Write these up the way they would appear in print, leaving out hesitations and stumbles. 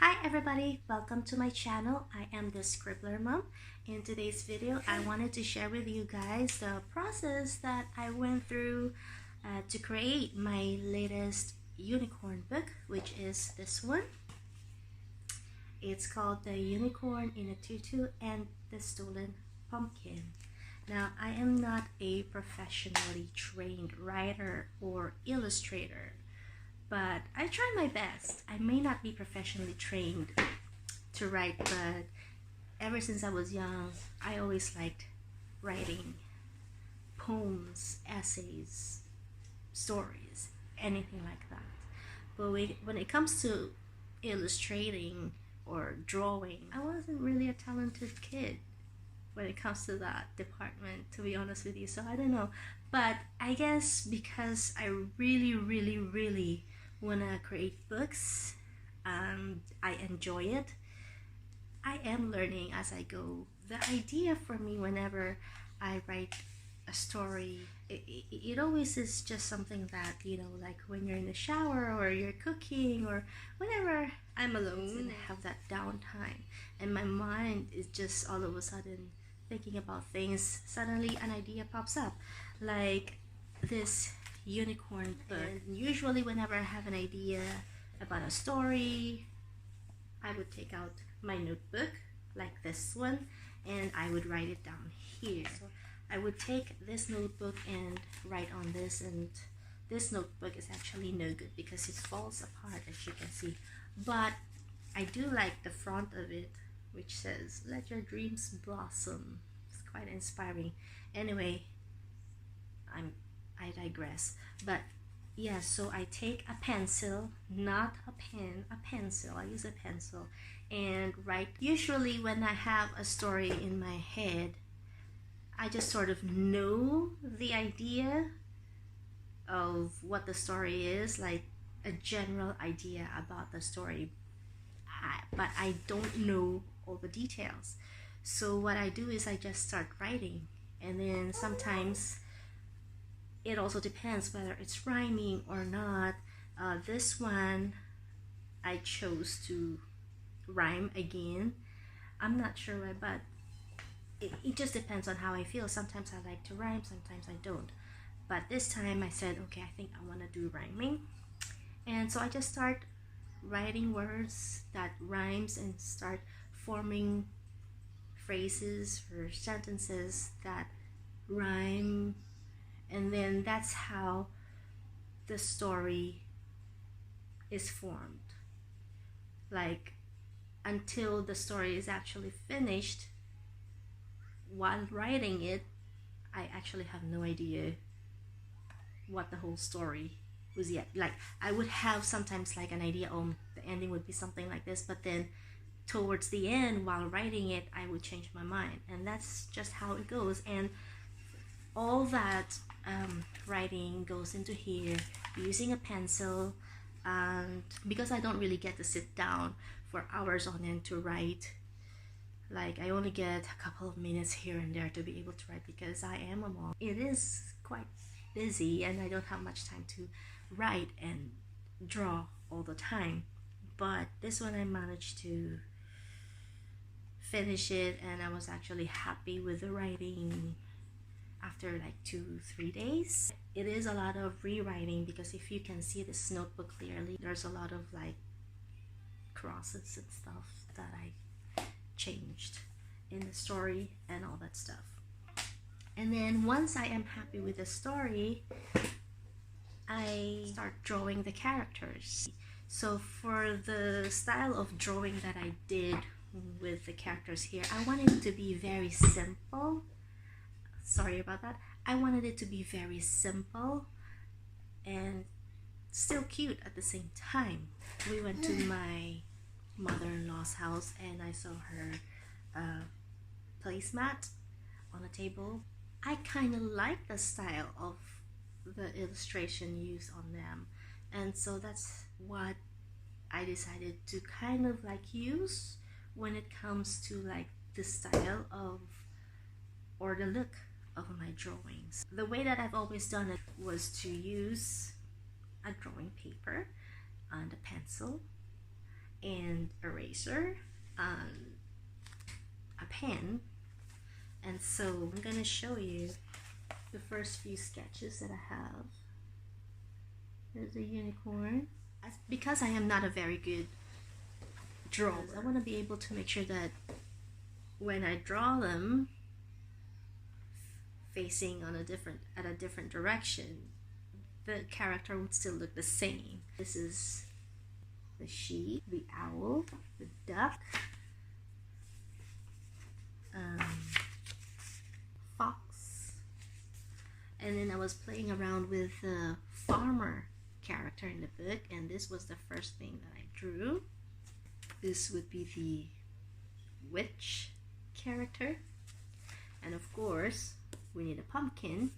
Hi everybody, welcome to my channel. I am the Scribbler Mom. In today's video, I wanted to share with you guys the process that I went through to create my latest unicorn book, which is this one. It's called The Unicorn in a Tutu and the Stolen Pumpkin. Now, I am not a professionally trained writer or illustrator, but I try my best. I may not be professionally trained to write, but ever since I was young, I always liked writing poems, essays, stories, anything like that. But when it comes to illustrating or drawing, I wasn't really a talented kid when it comes to that department, to be honest with you. So I don't know, but I guess because I really want to create books and I enjoy it, I am learning as I go. The idea for me whenever I write a story, it always is just something that, like when you're in the shower or you're cooking or whenever I'm alone and have that downtime and my mind is just all of a sudden thinking about things, suddenly an idea pops up, like this unicorn book. And usually whenever I have an idea about a story, I would take out my notebook like this one and I would write it down here. So I would take this notebook and write on this, and this notebook is actually no good because it falls apart, as you can see, but I do like the front of it, which says let your dreams blossom. It's quite inspiring. Anyway, I digress. But yeah, so I take a pencil, not a pen, a pencil. I use a pencil and write. Usually when I have a story in my head, I just sort of know the idea of what the story is, like a general idea about the story, but I don't know all the details. So what I do is I just start writing, and then sometimes it also depends whether it's rhyming or not. This one I chose to rhyme again. I'm not sure why, but it just depends on how I feel. Sometimes I like to rhyme, sometimes I don't. But this time I said, okay, I think I want to do rhyming. And so I just start writing words that rhymes and start forming phrases or sentences that rhyme. And then that's how the story is formed. Like, until the story is actually finished, while writing it, I actually have no idea what the whole story was yet. Like, I would have sometimes like an idea, oh, the ending would be something like this, but then towards the end, while writing it, I would change my mind. And that's just how it goes. And all that writing goes into here using a pencil, and because I don't really get to sit down for hours on end to write, like I only get a couple of minutes here and there to be able to write because I am a mom. It is quite busy and I don't have much time to write and draw all the time, but this one I managed to finish it, and I was actually happy with the writing after like 2-3 days. It is a lot of rewriting because if you can see this notebook clearly, there's a lot of like crosses and stuff that I changed in the story and all that stuff. And then once I am happy with the story, I start drawing the characters. So for the style of drawing that I did with the characters here, I wanted it to be very simple. Sorry about that. I wanted it to be very simple and still cute at the same time. We went to my mother-in-law's house and I saw her placemat on a table. I kind of like the style of the illustration used on them, and so that's what I decided to kind of like use when it comes to like the style of or the look of my drawings. The way that I've always done it was to use a drawing paper and a pencil and eraser, a pen. And so I'm gonna show you the first few sketches that I have. There's a unicorn. Because I am not a very good drawer, I want to be able to make sure that when I draw them facing on at a different direction, the character would still look the same. This is the sheep, the owl, the duck, fox, and then I was playing around with the farmer character in the book, and this was the first thing that I drew. This would be the witch character, and of course we need a pumpkin.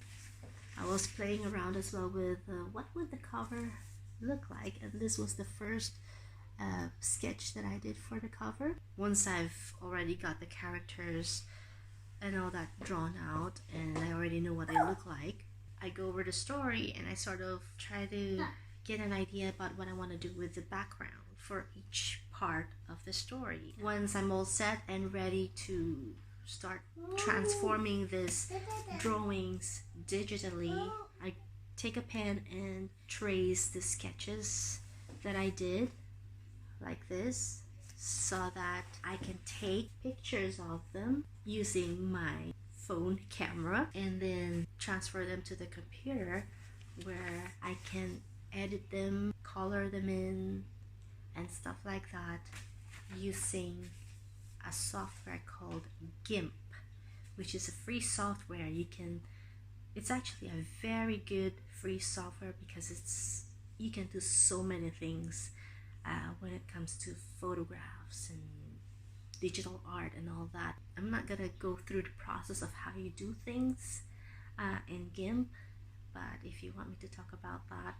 I was playing around as well with what would the cover look like, and this was the first sketch that I did for the cover. Once I've already got the characters and all that drawn out and I already know what they look like, I go over the story and I sort of try to get an idea about what I want to do with the background for each part of the story. Once I'm all set and ready to start transforming these drawings digitally, I take a pen and trace the sketches that I did like this, so that I can take pictures of them using my phone camera and then transfer them to the computer, where I can edit them, color them in, and stuff like that using a software called GIMP, which is a free software. It's actually a very good free software because you can do so many things when it comes to photographs and digital art and all that. I'm not gonna go through the process of how you do things in GIMP, but if you want me to talk about that,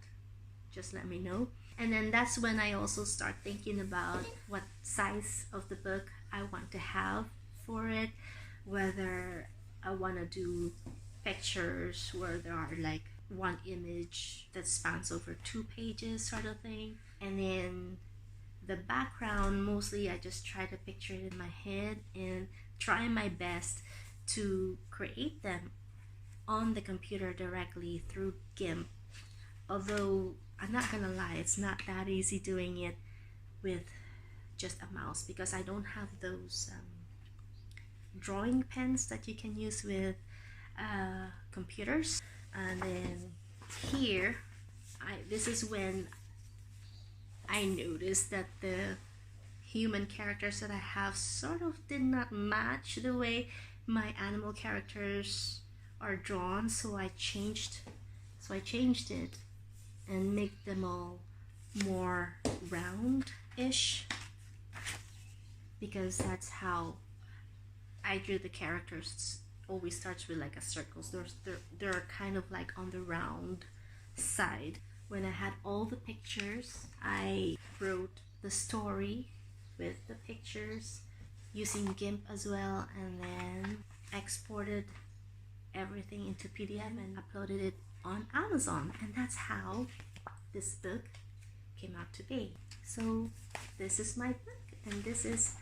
just let me know. And then that's when I also start thinking about what size of the book I want to have for it, whether I want to do pictures where there are like one image that spans over 2 pages sort of thing. And then the background, mostly I just try to picture it in my head and try my best to create them on the computer directly through GIMP. Although I'm not gonna lie, it's not that easy doing it with just a mouse, because I don't have those drawing pens that you can use with computers. And then here, this is when I noticed that the human characters that I have sort of did not match the way my animal characters are drawn, so I changed it and make them all more round-ish, because that's how I drew the characters. Always starts with like a circle. So they're kind of like on the round side. When I had all the pictures, I wrote the story with the pictures using GIMP as well, and then exported everything into PDF and uploaded it on Amazon. And that's how this book came out to be. So this is my book, and this is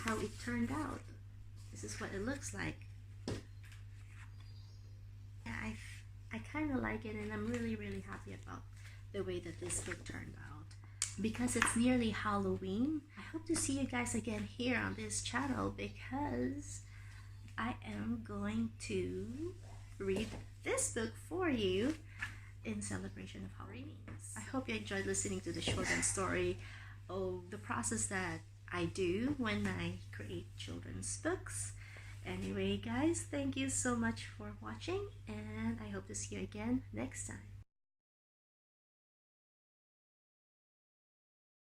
how it turned out. This is what it looks like. I kind of like it, and I'm really happy about the way that this book turned out. Because it's nearly Halloween, I hope to see you guys again here on this channel, because I am going to read this book for you in celebration of Halloween. I hope you enjoyed listening to the short story of the process that I do when I create children's books. Anyway guys, thank you so much for watching, and I hope to see you again next time.